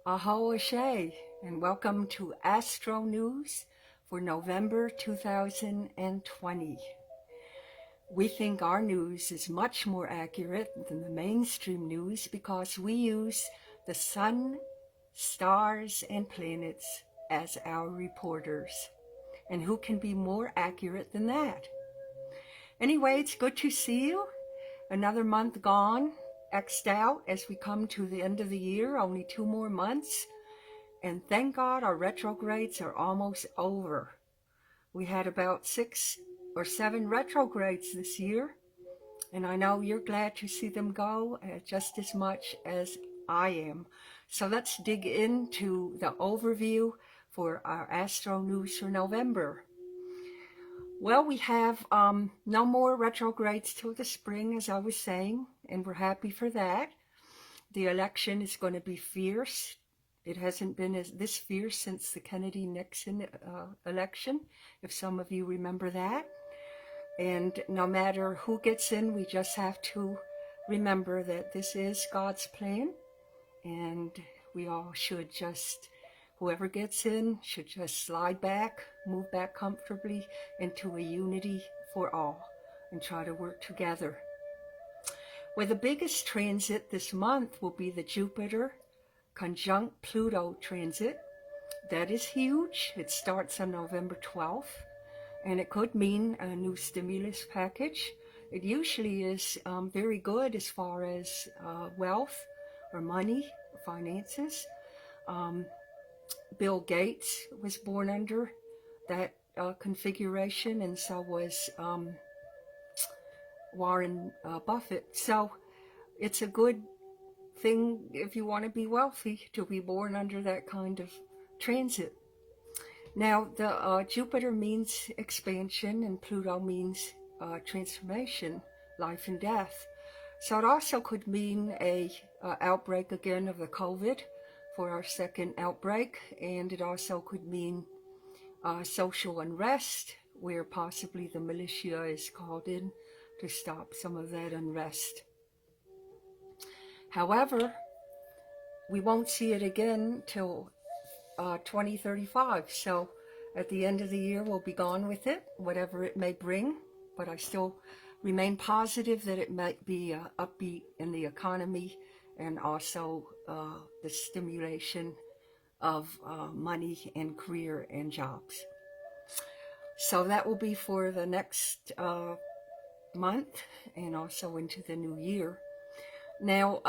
Aho Ashe, and welcome to ASTRO News for November 2020. We think our news is much more accurate than the mainstream news because we use the sun, stars, and planets as our reporters. And who can be more accurate than that? Anyway, it's good to see you. Another month gone, X'd out as we come to the end of the year, only 2 more months. And thank God our retrogrades are almost over. We had about 6 or 7 retrogrades this year, and I know you're glad to see them go just as much as I am. So let's dig into the overview for our Astro News for November. Well, we have no more retrogrades till the spring, as I was saying, and we're happy for that. The election is going to be fierce. It hasn't been this fierce since the Kennedy-Nixon election, if some of you remember that. And no matter who gets in, we just have to remember that this is God's plan, and we all should just, whoever gets in should just slide back, move back comfortably into a unity for all, and try to work together. Well, the biggest transit this month will be the Jupiter conjunct Pluto transit. That is huge. It starts on November 12th, and it could mean a new stimulus package. It usually is very good as far as wealth or money, or finances. Bill Gates was born under that configuration, and so was Warren Buffett. So it's a good thing if you want to be wealthy to be born under that kind of transit. Now, the Jupiter means expansion, and Pluto means transformation, life and death. So it also could mean a outbreak again of the COVID for our second outbreak, and it also could mean social unrest, where possibly the militia is called in to stop some of that unrest. However, we won't see it again till 2035. So at the end of the year, we'll be gone with it, whatever it may bring. But I still remain positive that it might be upbeat in the economy, and also the stimulation of money and career and jobs. So that will be for the next month and also into the new year. Now,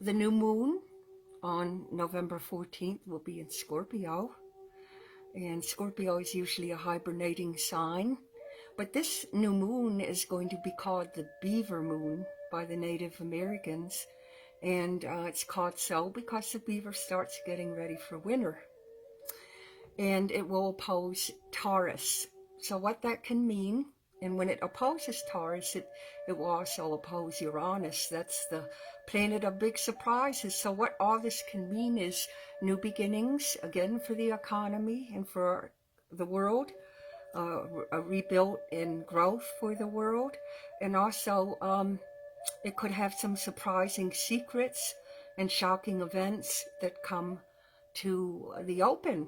the new moon on November 14th will be in Scorpio, and Scorpio is usually a hibernating sign, but this new moon is going to be called the Beaver Moon by the Native Americans, and it's called so because the beaver starts getting ready for winter, and it will oppose Taurus. So what that can mean, and when it opposes Taurus, it will also oppose Uranus. That's the planet of big surprises. So what all this can mean is new beginnings, again, for the economy and for the world, a rebuild and growth for the world. And also, it could have some surprising secrets and shocking events that come to the open.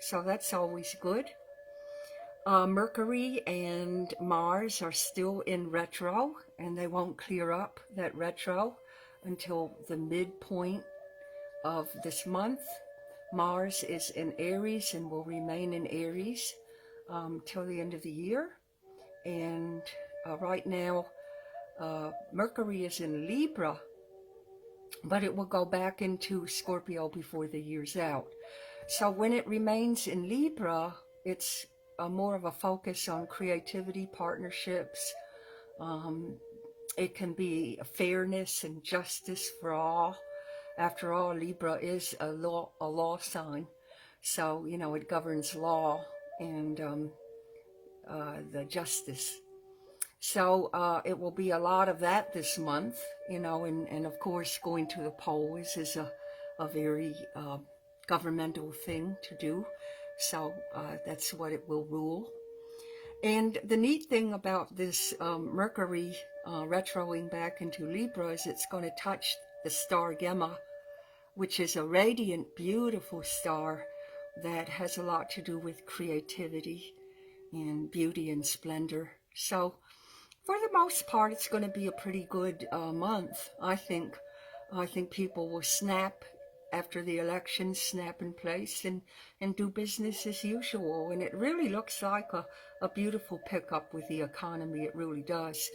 So that's always good. Mercury and Mars are still in retro, and they won't clear up that retro until the midpoint of this month. Mars is in Aries and will remain in Aries till the end of the year. And right now, Mercury is in Libra, but it will go back into Scorpio before the year's out. So when it remains in Libra, it's more of a focus on creativity, partnerships. It can be fairness and justice for all. After all, Libra is a law sign. So, you know, it governs law and the justice. So it will be a lot of that this month, you know, and of course going to the polls is a very governmental thing to do. So that's what it will rule. And the neat thing about this Mercury retroing back into Libra is it's going to touch the star Gemma which is a radiant, beautiful star that has a lot to do with creativity and beauty and splendor. So for the most part, it's going to be a pretty good month, I think. I think people will snap after the election, snap in place and do business as usual. And it really looks like a beautiful pickup with the economy. It really does.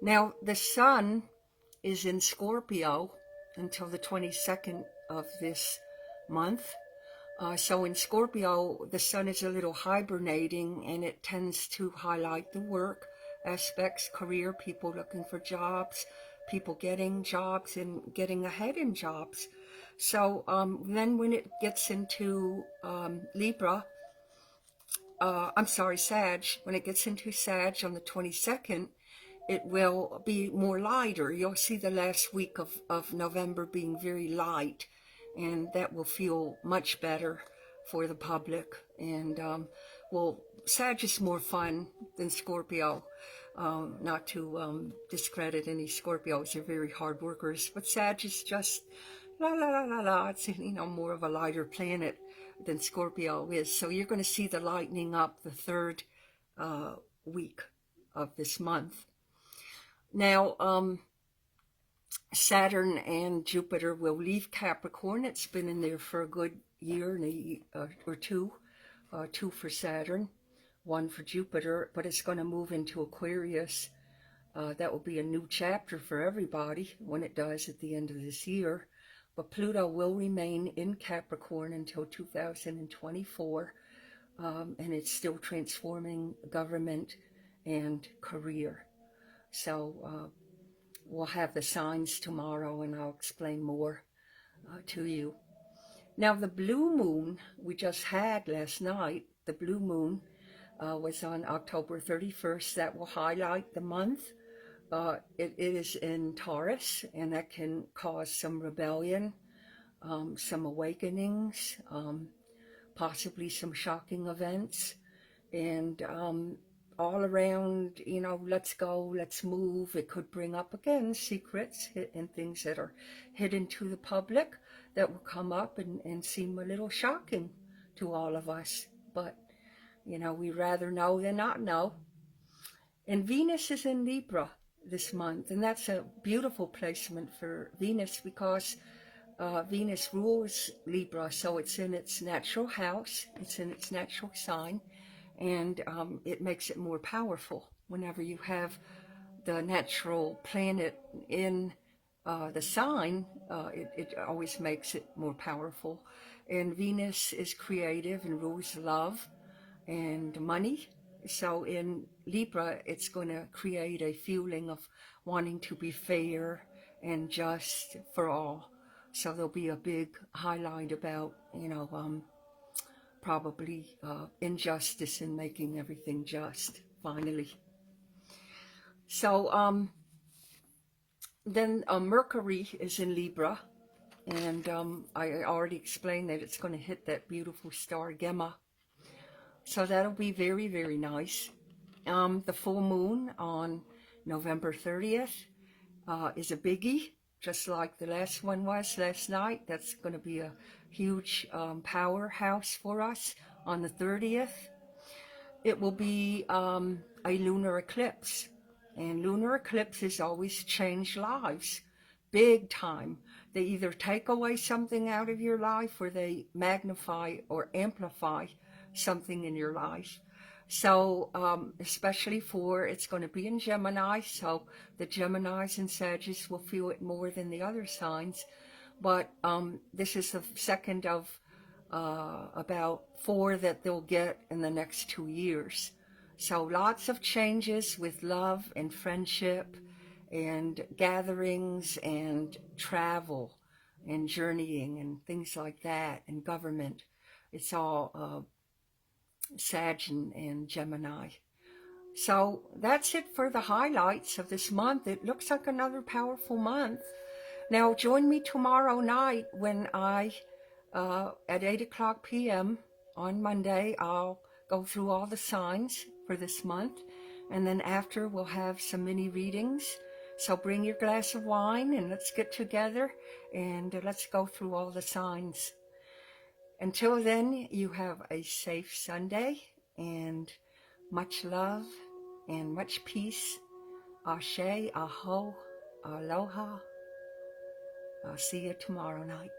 Now, the sun is in Scorpio until the 22nd of this month. So in Scorpio, the sun is a little hibernating, and it tends to highlight the work aspects, career, people looking for jobs, people getting jobs and getting ahead in jobs. So then when it gets into Libra, Sag, when it gets into Sag on the 22nd, it will be more lighter. You'll see the last week of November being very light, and that will feel much better for the public. And Sag is more fun than Scorpio. Not to discredit any Scorpios, they're very hard workers, but Sag is just la la la la la. It's more of a lighter planet than Scorpio is. So you're going to see the lightening up the third week of this month. Now, Saturn and Jupiter will leave Capricorn. It's been in there for a good year or two, two for Saturn, one for Jupiter, but it's going to move into Aquarius. That will be a new chapter for everybody when it does at the end of this year. But Pluto will remain in Capricorn until 2024, and it's still transforming government and career. So we'll have the signs tomorrow, and I'll explain more to you. Now, the blue moon we just had last night, the blue moon was on October 31st. That will highlight the month. It is in Taurus, and that can cause some rebellion, some awakenings, possibly some shocking events, and all around, let's go, let's move. It could bring up, again, secrets and things that are hidden to the public that will come up and seem a little shocking to all of us. But, we'd rather know than not know. And Venus is in Libra this month, and that's a beautiful placement for Venus because Venus rules Libra, so it's in its natural house, it's in its natural sign, and it makes it more powerful. Whenever you have the natural planet in the sign, it always makes it more powerful. And Venus is creative and rules love and money. So in Libra, it's going to create a feeling of wanting to be fair and just for all. So there'll be a big highlight about, probably injustice in making everything just, finally. So then Mercury is in Libra, and I already explained that it's going to hit that beautiful star Gemma. So that'll be very, very nice. The full moon on November 30th is a biggie, just like the last one was last night. That's going to be a huge powerhouse for us on the 30th. It will be a lunar eclipse. And lunar eclipses always change lives, big time. They either take away something out of your life, or they magnify or amplify something in your life. So especially it's going to be in Gemini, so the Geminis and Sagittarius will feel it more than the other signs. But this is the second of about 4 that they'll get in the next 2 years. So lots of changes with love and friendship and gatherings and travel and journeying and things like that, and government. It's all Sag and Gemini. So that's it for the highlights of this month. It looks like another powerful month. Now join me tomorrow night when at 8:00 p.m. on Monday, I'll go through all the signs for this month. And then after, we'll have some mini readings So bring your glass of wine and let's get together and let's go through all the signs. Until then, you have a safe Sunday and much love and much peace. Ashe, aho, aloha. I'll see you tomorrow night.